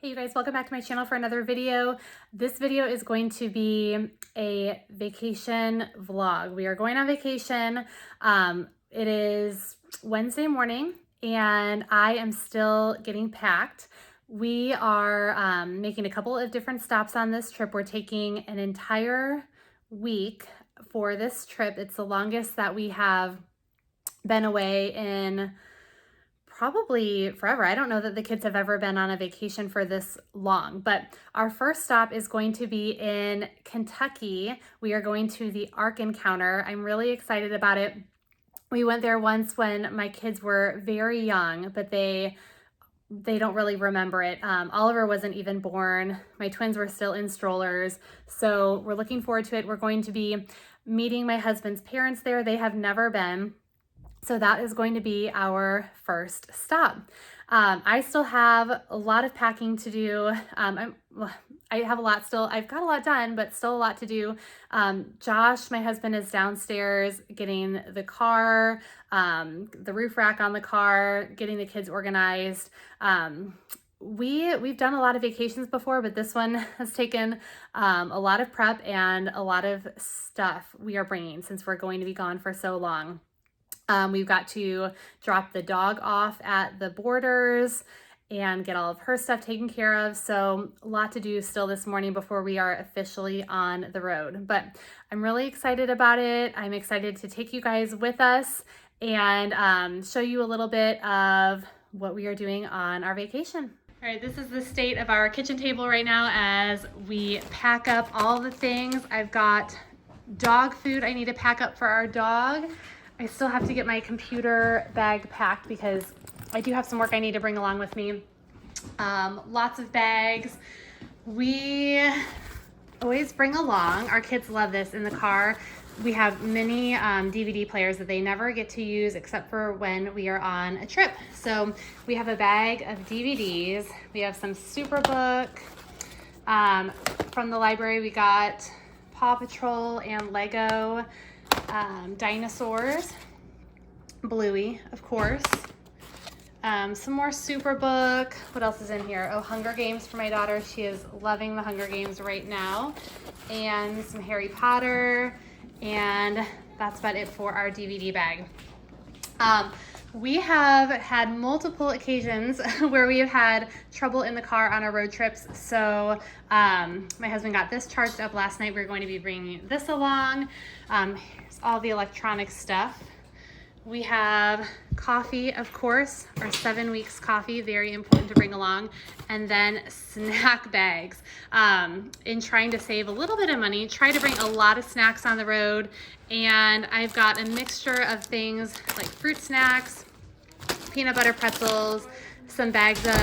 Hey you guys, welcome back to my channel for another video. This video is going to be a vacation vlog. We are going on vacation. It is Wednesday morning and I am still getting packed. We are making a couple of different stops on this trip. We're taking an entire week for this trip. It's the longest that we have been away in probably forever. I don't know that the kids have ever been on a vacation for this long, but our first stop is going to be in Kentucky. We are going to the Ark Encounter. I'm really excited about it. We went there once when my kids were very young, but they don't really remember it. Oliver wasn't even born. My twins were still in strollers. So we're looking forward to it. We're going to be meeting my husband's parents there. They have never been. So that is going to be our first stop. I still have a lot of packing to do. I have a lot still. I've got a lot done, but still a lot to do. Josh, my husband, is downstairs getting the car, the roof rack on the car, getting the kids organized. We've done a lot of vacations before, but this one has taken a lot of prep and a lot of stuff we are bringing since we're going to be gone for so long. We've got to drop the dog off at the Borders and get all of her stuff taken care of. So a lot to do still this morning before we are officially on the road. But I'm really excited about it. I'm excited to take you guys with us and show you a little bit of what we are doing on our vacation. All right, this is the state of our kitchen table right now as we pack up all the things. I've got dog food I need to pack up for our dog. I still have to get my computer bag packed because I do have some work I need to bring along with me. Lots of bags. We always bring along, our kids love this in the car. We have many DVD players that they never get to use except for when we are on a trip. So we have a bag of DVDs. We have some Superbook. From the library we got Paw Patrol and Lego. Dinosaurs, Bluey, of course, some more Superbook. What else is in here? Oh, Hunger Games for my daughter. She is loving the Hunger Games right now. And some Harry Potter, and that's about it for our DVD bag. We have had multiple occasions where we have had trouble in the car on our road trips. So my husband got this charged up last night. We're going to be bringing this along. Here's all the electronic stuff. We have coffee, of course, our 7 weeks coffee, very important to bring along. And then snack bags. In trying to save a little bit of money, try to bring a lot of snacks on the road. And I've got a mixture of things like fruit snacks, peanut butter pretzels, some bags of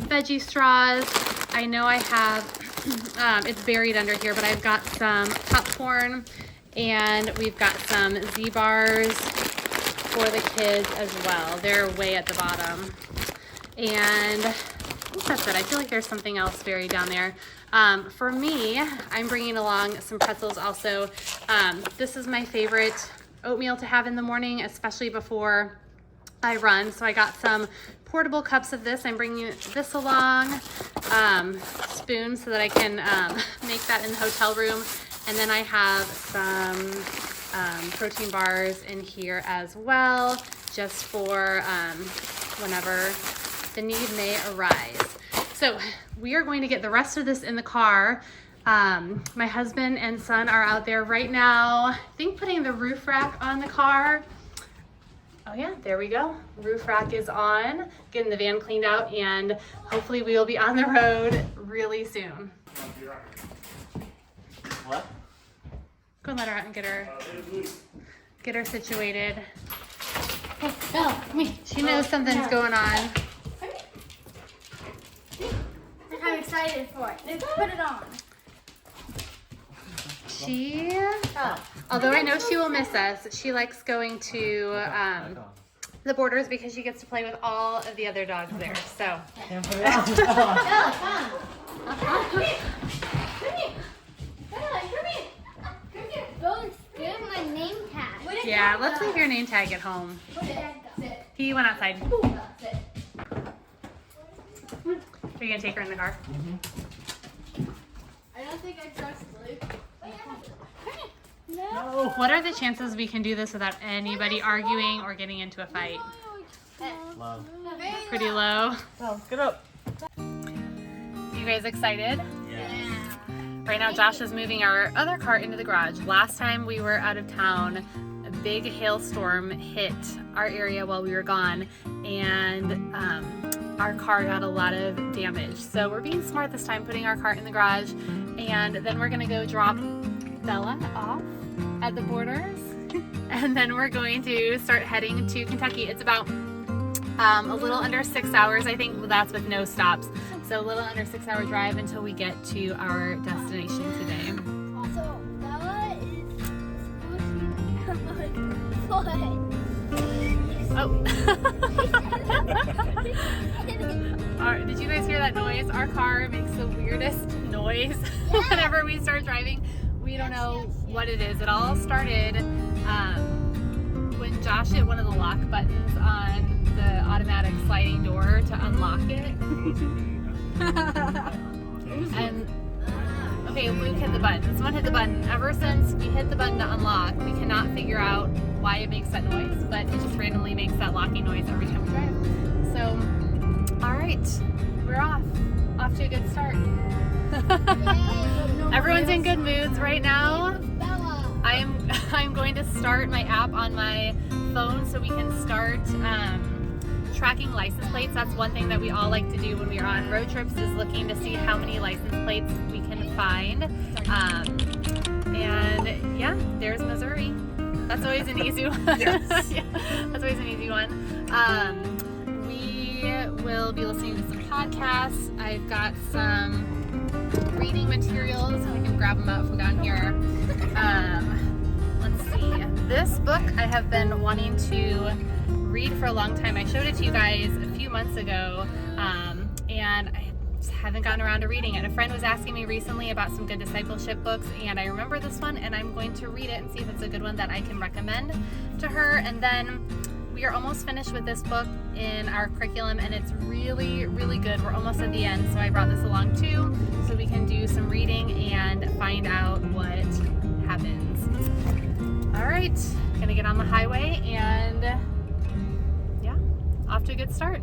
veggie straws. I know I have, it's buried under here, but I've got some popcorn and we've got some Z-bars for the kids as well. They're way at the bottom. And I think that's it. I feel like there's something else buried down there. For me, I'm bringing along some pretzels also. This is my favorite oatmeal to have in the morning, especially before I run. So I got some portable cups of this. I'm bringing this along, spoons so that I can make that in the hotel room. And then I have some protein bars in here as well, just for whenever the need may arise. So we are going to get the rest of this in the car. My husband and son are out there right now, I think putting the roof rack on the car. Oh yeah, there we go. Roof rack is on, getting the van cleaned out, and hopefully we will be on the road really soon. What? Go and let her out and get her situated. Hey, Belle, come here. She knows something's going on. I'm excited for it. Let's put it on. Although I know she will miss us, she likes going to the Borders because she gets to play with all of the other dogs there. So. Belle, come. Come here. Come here. Bella, come here. Come here. Go give my name tag. Yeah, let's leave your name tag at home. Where did Dad go? He went outside. Sit. Are you gonna take her in the car? I don't think I trust Luke. No. What are the chances we can do this without anybody arguing or getting into a fight? Low. Pretty low. Well, get up. You guys excited? Yeah. Right now Josh is moving our other car into the garage. Last time we were out of town, a big hailstorm hit our area while we were gone, and our car got a lot of damage. So we're being smart this time, putting our car in the garage, and then we're gonna go drop Bella off at the borders, and then we're going to start heading to Kentucky. It's about a little under 6 hours. I think that's with no stops. So a little under 6 hour drive until we get to our destination today. Also, Bella is supposed to be Oh. Did you guys hear that noise? Our car makes the weirdest noise whenever we start driving. We don't know what it is. It all started when Josh hit one of the lock buttons on the automatic sliding door to unlock it. And okay, Luke hit the button. Someone hit the button. Ever since we hit the button to unlock, we cannot figure out why it makes that noise, but it just randomly makes that locking noise every time we drive. So, all right, we're off to a good start. Everyone's in good moods right now. I'm going to start my app on my phone so we can start tracking license plates. That's one thing that we all like to do when we are on road trips, is looking to see how many license plates we can find. And yeah, there's Missouri. That's always an easy one. Yes. Yeah, that's always an easy one. We will be listening to some podcasts. I've got some reading materials. We can grab them out from down here. Let's see. This book I have been wanting to read for a long time. I showed it to you guys a few months ago, and I haven't gotten around to reading it. A friend was asking me recently about some good discipleship books, and I remember this one, and I'm going to read it and see if it's a good one that I can recommend to her. And then we are almost finished with this book in our curriculum, and it's really, really good. We're almost at the end, so I brought this along too, so we can do some reading and find out what happens. All right, gonna get on the highway, and yeah, off to a good start.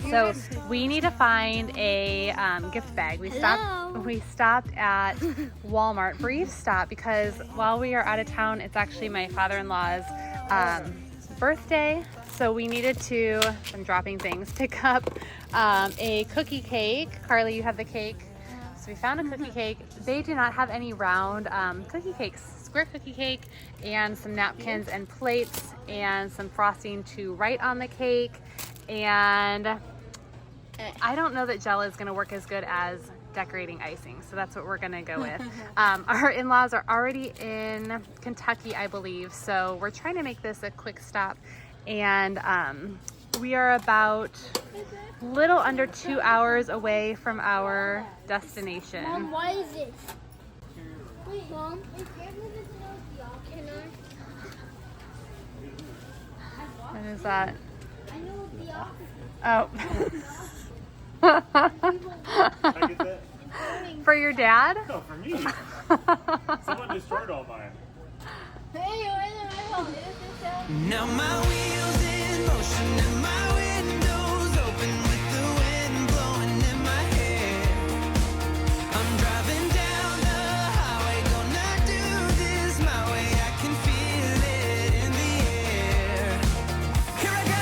So we need to find a gift bag. We stopped at Walmart, brief stop, because while we are out of town, it's actually my father-in-law's birthday. So we needed to, I'm dropping things, pick up a cookie cake. Carly, you have the cake. So we found a cookie cake. They do not have any round cookie cakes. Square cookie cake and some napkins and plates and some frosting to write on the cake. And I don't know that gel is going to work as good as decorating icing, so that's what we're going to go with. Our in-laws are already in Kentucky, I believe, so we're trying to make this a quick stop, and we are about little under 2 hours away from our destination. Mom, why is this? Wait, Mom, is there the What is that? I know what the opposite. Oh. I get that? For your dad? No, for me. Someone destroyed all mine. Hey, where's my phone? Now my wheels in motion and my windows open with the wind blowing in my hair. I'm driving down the highway, gonna do this my way. I can feel it in the air. Here I go.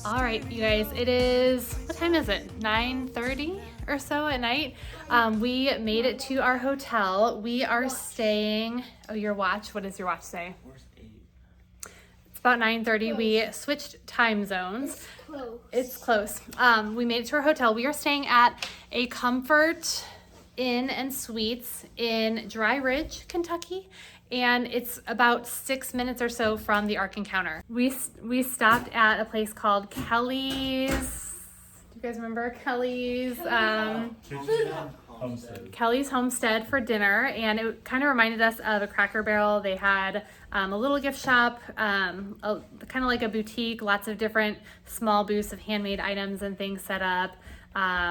All right, you guys, it is, what time is it? 9:30 or so at night. We made it to our hotel. We are staying, oh, your watch, what does your watch say? Where's 8? about 9:30. We switched time zones. Close. It's close. We made it to our hotel. We are staying at a Comfort Inn and Suites in Dry Ridge, Kentucky, and it's about 6 minutes or so from the Ark Encounter. We stopped at a place called Kelly's. Do you guys remember Kelly's? Homestead. Kelly's Homestead for dinner, and it kind of reminded us of a Cracker Barrel. They had a little gift shop, kind of like a boutique, lots of different small booths of handmade items and things set up.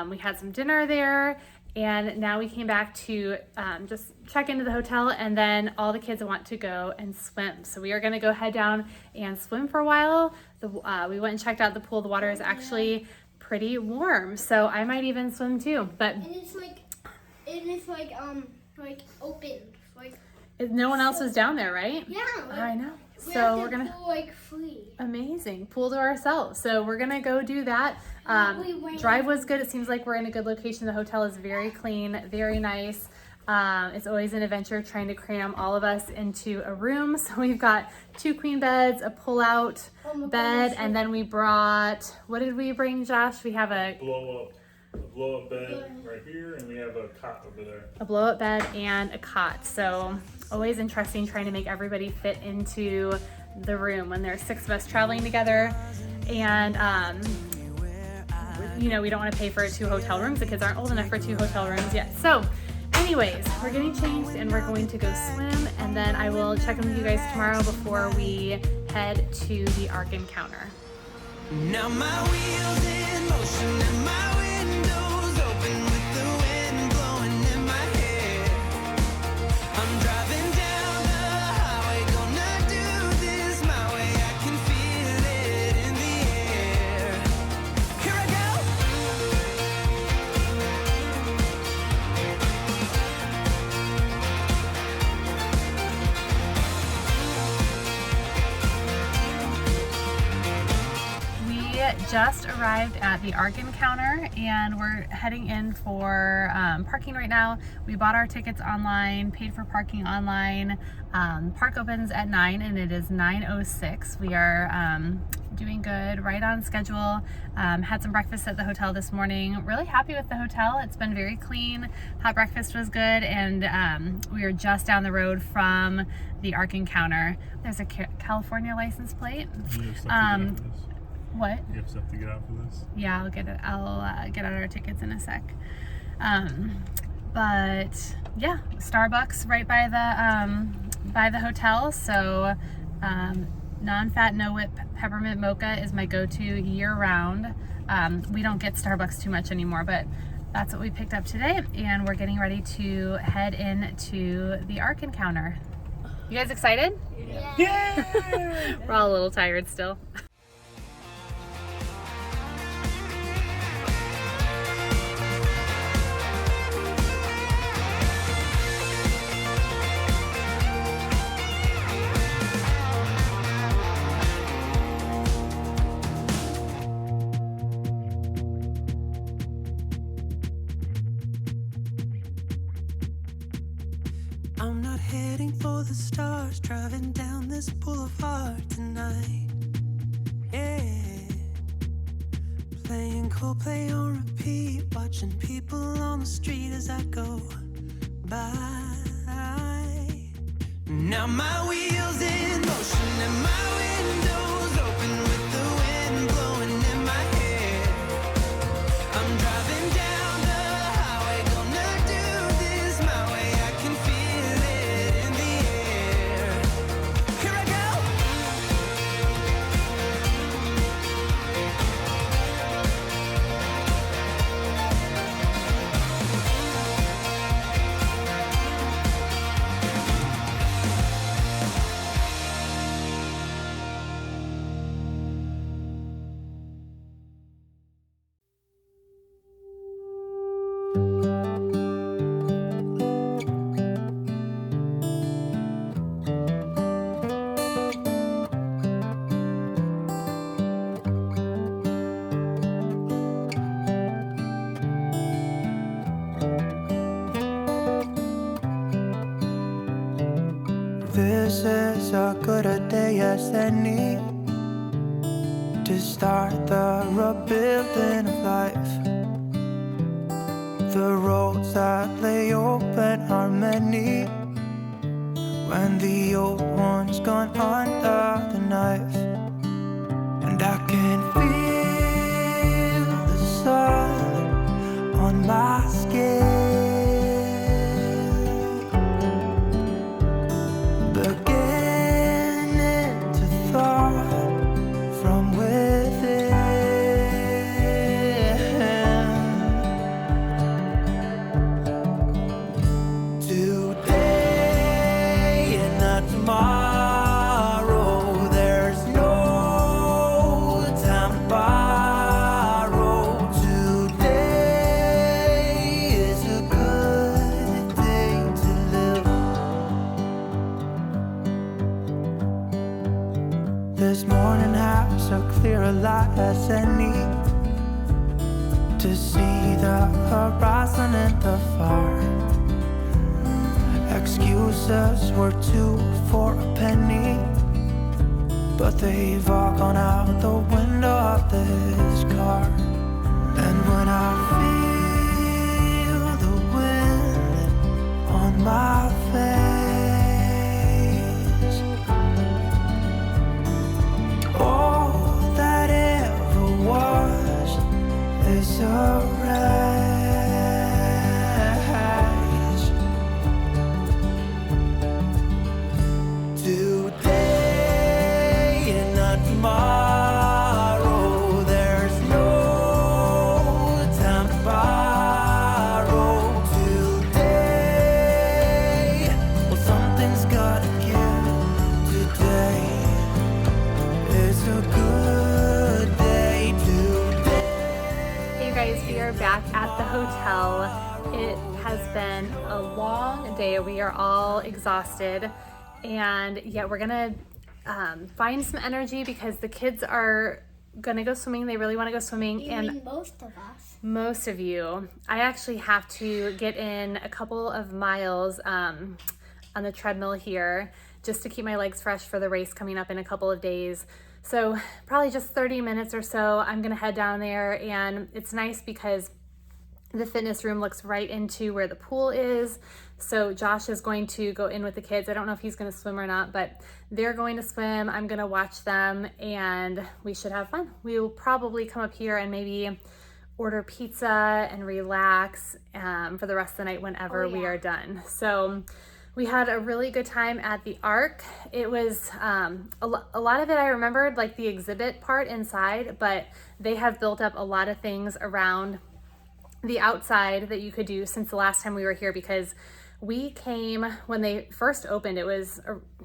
We had some dinner there, and now we came back to just check into the hotel, and then all the kids want to go and swim. So we are going to go head down and swim for a while. We went and checked out the pool. The water is actually pretty warm, so I might even swim too. But And it's like open. Like no one else was down there, right? yeah. Like, I know. we So have we're the gonna pool, like free. amazing pool to ourselves. So we're gonna go do that. We went- Drive was good. It seems like we're in a good location. The hotel is very clean, very nice. It's always an adventure trying to cram all of us into a room. So we've got 2 queen beds, a pull-out bed, and then we brought. What did we bring, Josh? We have a Blow up bed right here, and we have a cot over there. blow-up bed and a cot. So always interesting trying to make everybody fit into the room when there's 6 of us traveling together. And we don't want to pay for 2 hotel rooms. The kids aren't old enough for 2 hotel rooms yet. So anyways, we're getting changed and we're going to go swim, and then I will check in with you guys tomorrow before we head to the Ark Encounter. Now my wheels in motion and my windows open with the wind blowing in my hair. I'm driving down the highway, gonna do this my way. I can feel it in the air. Here I go. We just arrived at the Ark Encounter, and we're heading in for parking right now. We bought our tickets online, paid for parking online. Park opens at 9 and it is 9:06. We are doing good, right on schedule. Had some breakfast at the hotel this morning. Really happy with the hotel. It's been very clean. Hot breakfast was good, and we are just down the road from the Ark Encounter. There's a California license plate. What? You have stuff to get out for this? Yeah, I'll get it. I'll get out our tickets in a sec. But yeah, Starbucks right by the hotel. So non-fat, no whip peppermint mocha is my go-to year-round. We don't get Starbucks too much anymore, but that's what we picked up today, and we're getting ready to head into the Ark Encounter. You guys excited? Yeah. We're all a little tired still. I'm not heading for the stars, driving down this boulevard tonight. Yeah, playing Coldplay on repeat, watching people on the street as I go by. Now my wheels in motion and my windows open with the wind blowing in my hair. I'm driving down the highway, gonna do this my way. I can feel it in the air. Here I go. This is Ark good a day as any to start the rebuilding of life. The roads that lay open are many when the old one's gone under the knife. And I can feel the sun on my skin, beginning to thaw from within. Today and not tomorrow, there's no time to borrow. Today is a good day to live. This morning has a clear light as any to see the horizon and the far. Excuses were 2 for a penny, but they've all gone out the window of this car. And when I feel the wind on my face, all that ever was is a wreck. Today and not tomorrow, there's no time to borrow. Today, well, something's gotta give. Today is a good day. Today. Hey you guys, we are back at the hotel. It has been a long day. We are all exhausted, and yet we're gonna find some energy because the kids are gonna go swimming. They really want to go swimming, You and mean most of us? most of you. I actually have to get in a couple of miles on the treadmill here just to keep my legs fresh for the race coming up in a couple of days. So probably just 30 minutes or so, I'm gonna head down there, and it's nice because the fitness room looks right into where the pool is. So Josh is going to go in with the kids. I don't know if he's gonna swim or not, but they're going to swim. I'm gonna watch them, and we should have fun. We will probably come up here and maybe order pizza and relax for the rest of the night whenever we are done. So we had a really good time at the Ark. It was a lot of it I remembered, like the exhibit part inside, but they have built up a lot of things around the outside that you could do since the last time we were here, because we came when they first opened. It was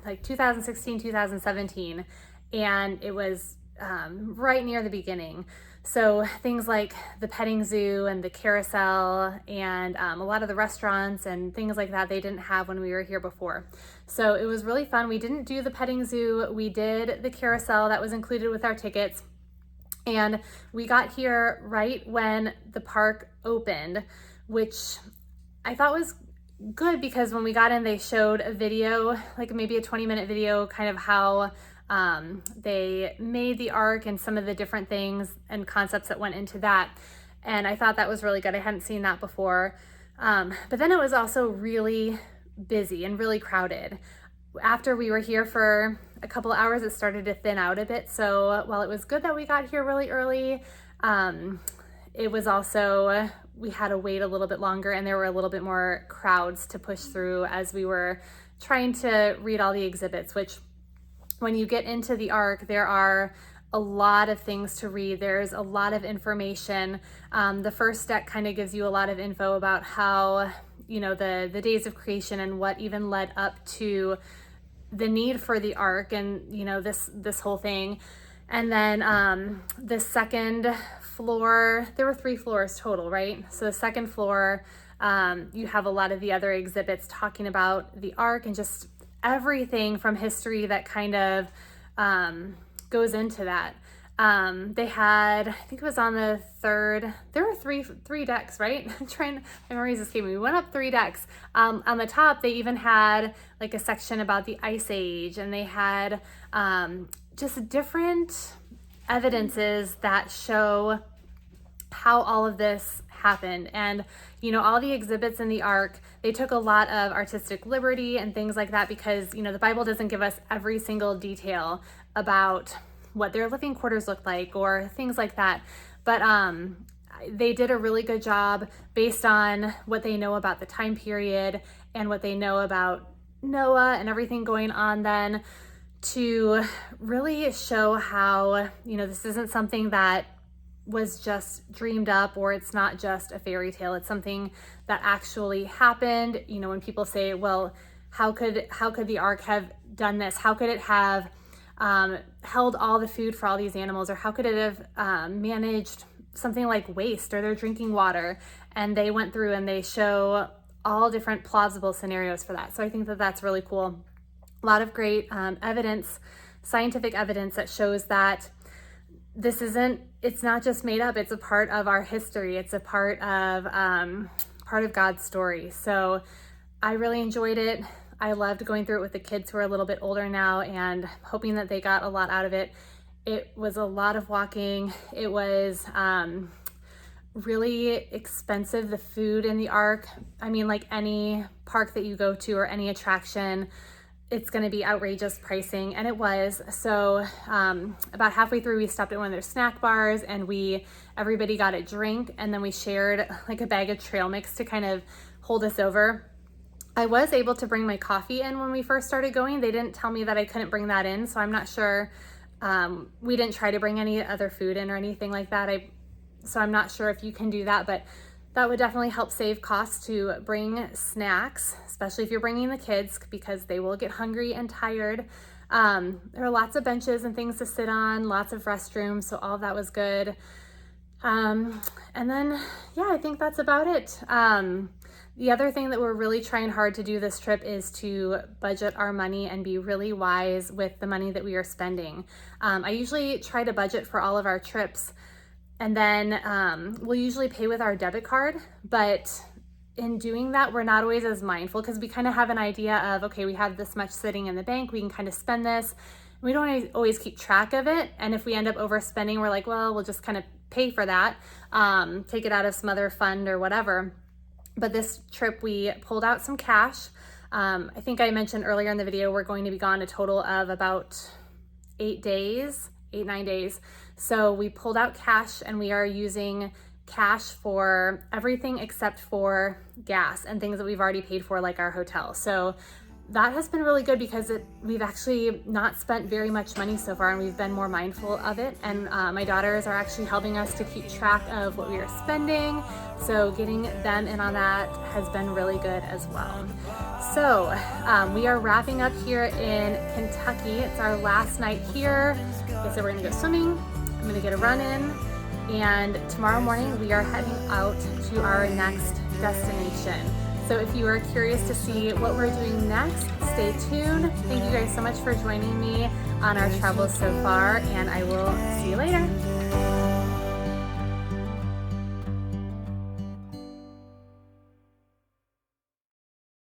like 2016, 2017, and it was right near the beginning. So things like the petting zoo and the carousel and a lot of the restaurants and things like that they didn't have when we were here before. So it was really fun. We didn't do the petting zoo. We did the carousel that was included with our tickets. And we got here right when the park opened, which I thought was good because when we got in, they showed a video, like maybe a 20-minute video, kind of how they made the Ark and some of the different things and concepts that went into that. And I thought that was really good. I hadn't seen that before. But then it was also really busy and really crowded. After we were here for a couple of hours, it started to thin out a bit. So while it was good that we got here really early, it was also, we had to wait a little bit longer, and there were a little bit more crowds to push through as we were trying to read all the exhibits, which when you get into the Ark, there are a lot of things to read. There's a lot of information. The first deck kind of gives you a lot of info about how, you know, the days of creation and what even led up to the need for the Ark and, you know, this whole thing. And then the second floor, there were 3 floors total, right? So the second floor, you have a lot of the other exhibits talking about the Ark and just everything from history that kind of goes into that. They had, I think it was on the third, there were three decks, right? My memories escape me. We went up 3 decks. On the top, they even had like a section about the Ice Age, and they had just different evidences that show how all of this happened. And you know, all the exhibits in the Ark, they took a lot of artistic liberty and things like that, because you know, the Bible doesn't give us every single detail about what their living quarters looked like or things like that. But they did a really good job based on what they know about the time period and what they know about Noah and everything going on then, to really show how, you know, this isn't something that was just dreamed up, or it's not just a fairy tale. It's something that actually happened. You know, when people say, well, how could the Ark have done this? How could it have held all the food for all these animals? Or how could it have managed something like waste or their drinking water? And they went through and they show all different plausible scenarios for that. So I think that that's really cool. A lot of great evidence, scientific evidence that shows that it's not just made up, it's a part of our history. It's a part of God's story. So I really enjoyed it. I loved going through it with the kids who are a little bit older now, and hoping that they got a lot out of it. It was a lot of walking. It was really expensive, the food in the Ark. I mean, like any park that you go to or any attraction, it's going to be outrageous pricing, and it was. So about halfway through, we stopped at one of their snack bars, and everybody got a drink, and then we shared like a bag of trail mix to kind of hold us over. I was able to bring my coffee in when we first started going. They didn't tell me that I couldn't bring that in, so I'm not sure. We didn't try to bring any other food in or anything like that. So I'm not sure if you can do that, but that would definitely help save costs to bring snacks, especially if you're bringing the kids, because they will get hungry and tired. There are lots of benches and things to sit on, lots of restrooms, so all of that was good. And then, yeah, I think that's about it. The other thing that we're really trying hard to do this trip is to budget our money and be really wise with the money that we are spending. I usually try to budget for all of our trips, and then we'll usually pay with our debit card, but in doing that, we're not always as mindful, because we kind of have an idea of, okay, we have this much sitting in the bank, we can kind of spend this. We don't always keep track of it, and if we end up overspending, we're like, well, we'll just kind of pay for that, take it out of some other fund or whatever. But this trip, we pulled out some cash. I think I mentioned earlier in the video, we're going to be gone a total of about 9 days. So we pulled out cash, and we are using cash for everything except for gas and things that we've already paid for, like our hotel. So that has been really good, because we've actually not spent very much money so far, and we've been more mindful of it. And my daughters are actually helping us to keep track of what we are spending. So getting them in on that has been really good as well. So we are wrapping up here in Kentucky. It's our last night here. Okay, so we're gonna go swimming. I'm gonna get a run in. And tomorrow morning we are heading out to our next destination. So if you are curious to see what we're doing next, stay tuned. Thank you guys so much for joining me on our travels so far, and I will see you later.